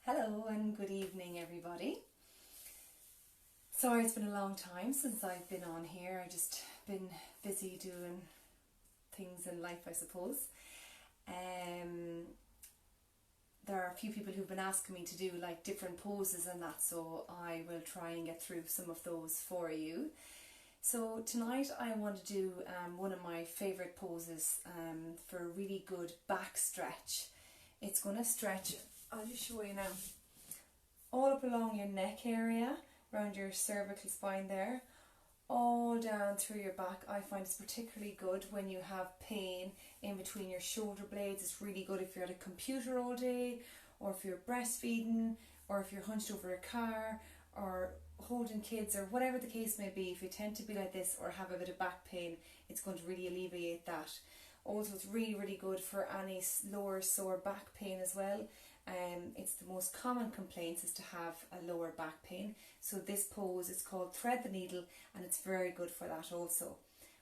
Hello and good evening everybody. Sorry it's been a long time since I've been on here. I've just been busy doing things in life, I suppose. There are a few people who've been asking me to do like different poses and that, so I will try and get through some of those for you. So tonight I want to do one of my favourite poses for a really good back stretch. It's going to stretch, I'll just show you now, all up along your neck area, around your cervical spine there, all down through your back. I find it's particularly good when you have pain in between your shoulder blades. It's really good if you're at a computer all day, or if you're breastfeeding, or if you're hunched over a car, or holding kids, or whatever the case may be. If you tend to be like this or have a bit of back pain, it's going to really alleviate that. Also, it's really good for any lower sore back pain as well. It's the most common complaints is to have a lower back pain. So this pose is called thread the needle, and it's very good for that also.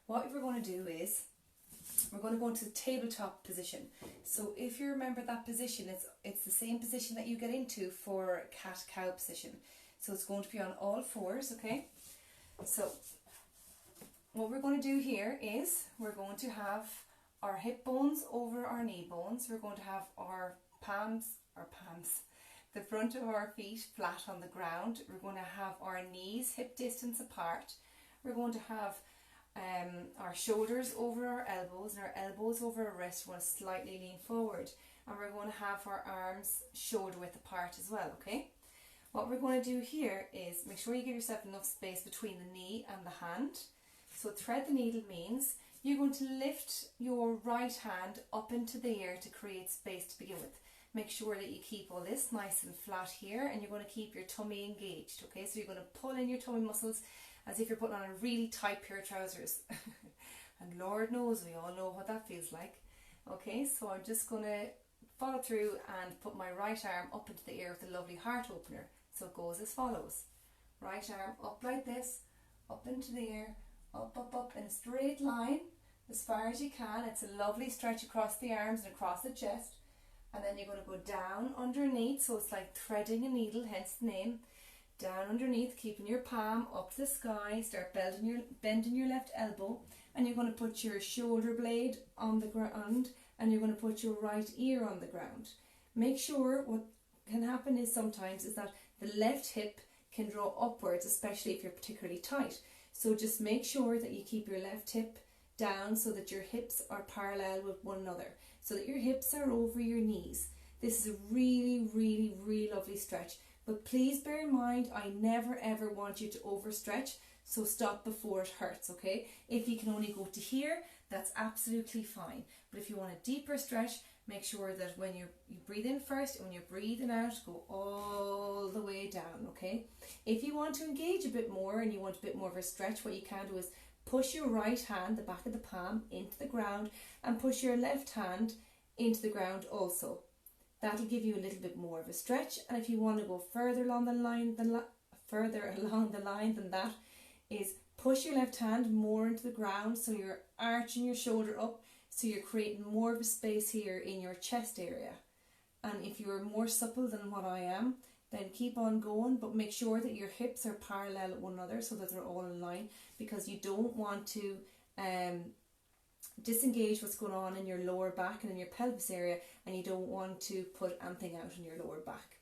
What we're going to do is we're going to go into the tabletop position. So if you remember that position, it's the same position that you get into for cat-cow position. So it's going to be on all fours, okay? So what we're going to do here is we're going to have our hip bones over our knee bones. We're going to have our the front of our feet flat on the ground. We're going to have our knees hip distance apart. We're going to have our shoulders over our elbows and our elbows over our wrists. We want to slightly lean forward, and we're going to have our arms shoulder width apart as well, okay? What we're going to do here is make sure you give yourself enough space between the knee and the hand. So thread the needle means you're going to lift your right hand up into the air to create space to begin with. Make sure that you keep all this nice and flat here, and you're going to keep your tummy engaged, okay? So you're going to pull in your tummy muscles as if you're putting on a really tight pair of trousers. And Lord knows we all know what that feels like. Okay, so I'm just going to follow through and put my right arm up into the air with a lovely heart opener. So it goes as follows. Right arm up like this, up into the air, up in a straight line as far as you can. It's a lovely stretch across the arms and across the chest. And then you're going to go down underneath, so it's like threading a needle, hence the name. Down underneath, keeping your palm up to the sky. Start bending your left elbow, and you're going to put your shoulder blade on the ground, and you're going to put your right ear on the ground. Make sure what can happen is sometimes is that the left hip can draw upwards, especially if you're particularly tight. So just make sure that you keep your left hip down so that your hips are parallel with one another, so that your hips are over your knees. This is a really lovely stretch, but please bear in mind I never ever want you to overstretch, so stop before it hurts, okay? If you can only go to here, that's absolutely fine, but if you want a deeper stretch, make sure that when you breathe in first and when you're breathing out, go all the way down, okay? If you want to engage a bit more and you want a bit more of a stretch, what you can do is push your right hand, the back of the palm, into the ground, and push your left hand into the ground also. That'll give you a little bit more of a stretch. And if you want to go further along the line than that, is push your left hand more into the ground, so you're arching your shoulder up, so you're creating more of a space here in your chest area. And if you're more supple than what I am, then keep on going, but make sure that your hips are parallel with one another so that they're all in line, because you don't want to disengage what's going on in your lower back and in your pelvis area, and you don't want to put anything out in your lower back.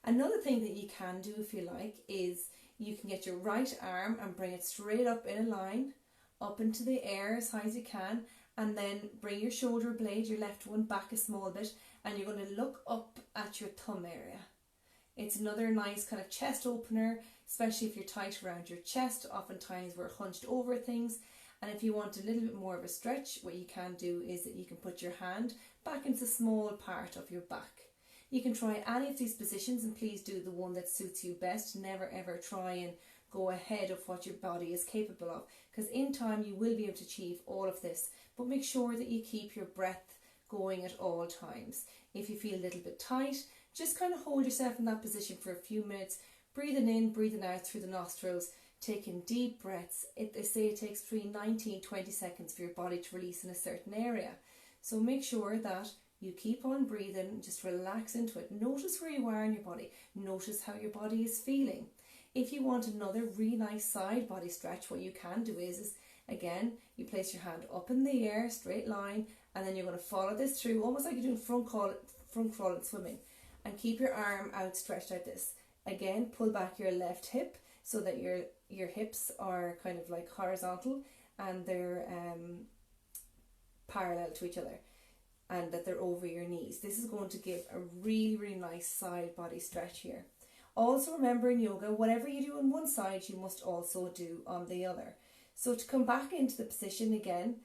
Another thing that you can do if you like is you can get your right arm and bring it straight up in a line, up into the air as high as you can, and then bring your shoulder blade, your left one, back a small bit, and you're going to look up at your thumb area. It's another nice kind of chest opener, especially if you're tight around your chest. Oftentimes we're hunched over things, and if you want a little bit more of a stretch, what you can do is that you can put your hand back into a small part of your back. You can try any of these positions, and please do the one that suits you best. Never ever try and go ahead of what your body is capable of, because in time you will be able to achieve all of this, but make sure that you keep your breath going at all times. If you feel a little bit tight, just kind of hold yourself in that position for a few minutes, breathing in, breathing out through the nostrils, taking deep breaths. They say it takes between 90 and 20 seconds for your body to release in a certain area. So make sure that You keep on breathing, just relax into it. Notice where you are in your body. Notice how your body is feeling. If you want another really nice side body stretch, what you can do is again, you place your hand up in the air, straight line, and then you're going to follow this through, almost like you're doing front crawl and swimming. And keep your arm outstretched like this. Again, pull back your left hip so that your hips are kind of like horizontal and they're parallel to each other, and that they're over your knees. This is going to give a really, really nice side body stretch here. Also remember, in yoga, whatever you do on one side, you must also do on the other. So to come back into the position again,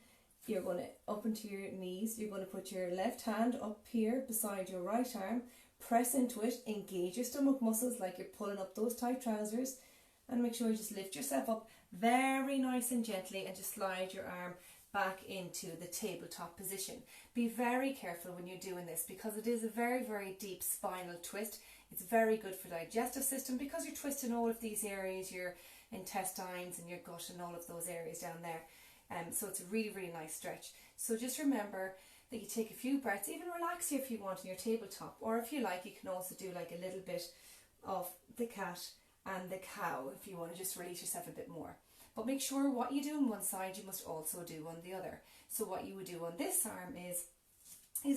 you're going to up into your knees. You're going to put your left hand up here beside your right arm. Press into it. Engage your stomach muscles like you're pulling up those tight trousers. And make sure you just lift yourself up very nice and gently, and just slide your arm back into the tabletop position. Be very careful when you're doing this, because it is a very, very deep spinal twist. It's very good for the digestive system because you're twisting all of these areas, your intestines and your gut and all of those areas down there. So it's a really, really nice stretch. So just remember that you take a few breaths, even relax here if you want on your tabletop, or if you like, you can also do like a little bit of the cat and the cow if you want to just release yourself a bit more. But make sure what you do on one side, you must also do on the other. So what you would do on this arm is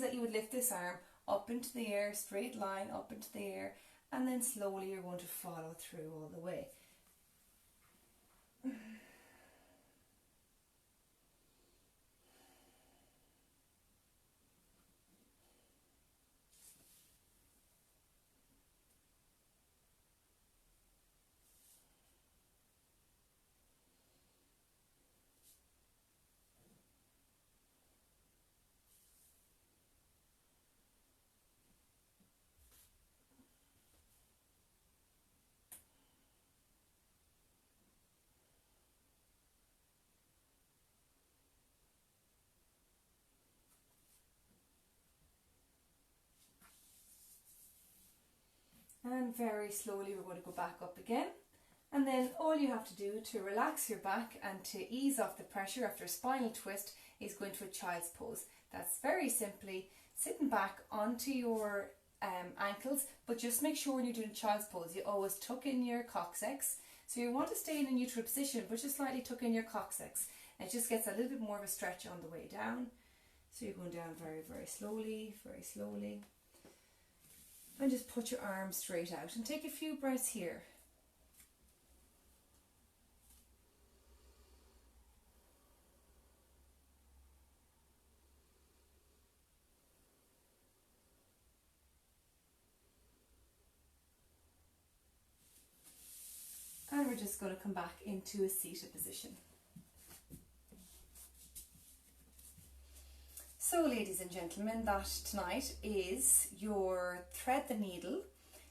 that you would lift this arm up into the air, straight line up into the air, and then slowly you're going to follow through all the way. And very slowly we're going to go back up again. And then all you have to do to relax your back and to ease off the pressure after a spinal twist is go into a child's pose. That's very simply sitting back onto your ankles, but just make sure when you're doing child's pose, you always tuck in your coccyx. So you want to stay in a neutral position, but just slightly tuck in your coccyx. And it just gets a little bit more of a stretch on the way down. So you're going down very, very slowly, very slowly. And just put your arms straight out and take a few breaths here. And we're just going to come back into a seated position. So ladies and gentlemen, that tonight is your thread the needle.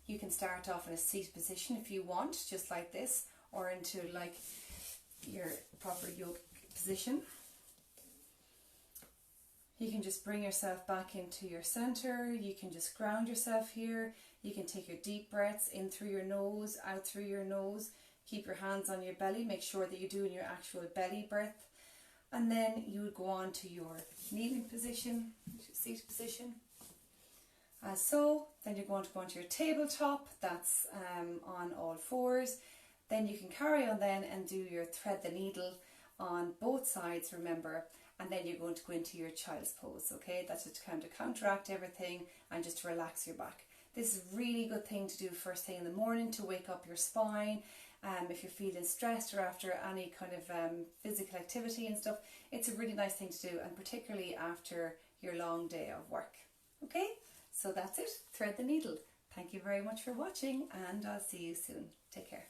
You can start off in a seated position if you want, just like this, or into like your proper yoga position. You can just bring yourself back into your center. You can just ground yourself here. You can take your deep breaths in through your nose, out through your nose. Keep your hands on your belly. Make sure that you're doing your actual belly breath. And then you would go on to your kneeling position, seated position, as so. Then you're going to go onto your tabletop, that's on all fours. Then you can carry on then and do your thread the needle on both sides, remember, and then you're going to go into your child's pose, okay? That's just kind of counteract everything and just to relax your back. This is a really good thing to do first thing in the morning to wake up your spine. If you're feeling stressed or after any kind of physical activity and stuff, it's a really nice thing to do, and particularly after your long day of work. Okay, so that's it, thread the needle. Thank you very much for watching, and I'll see you soon. Take care.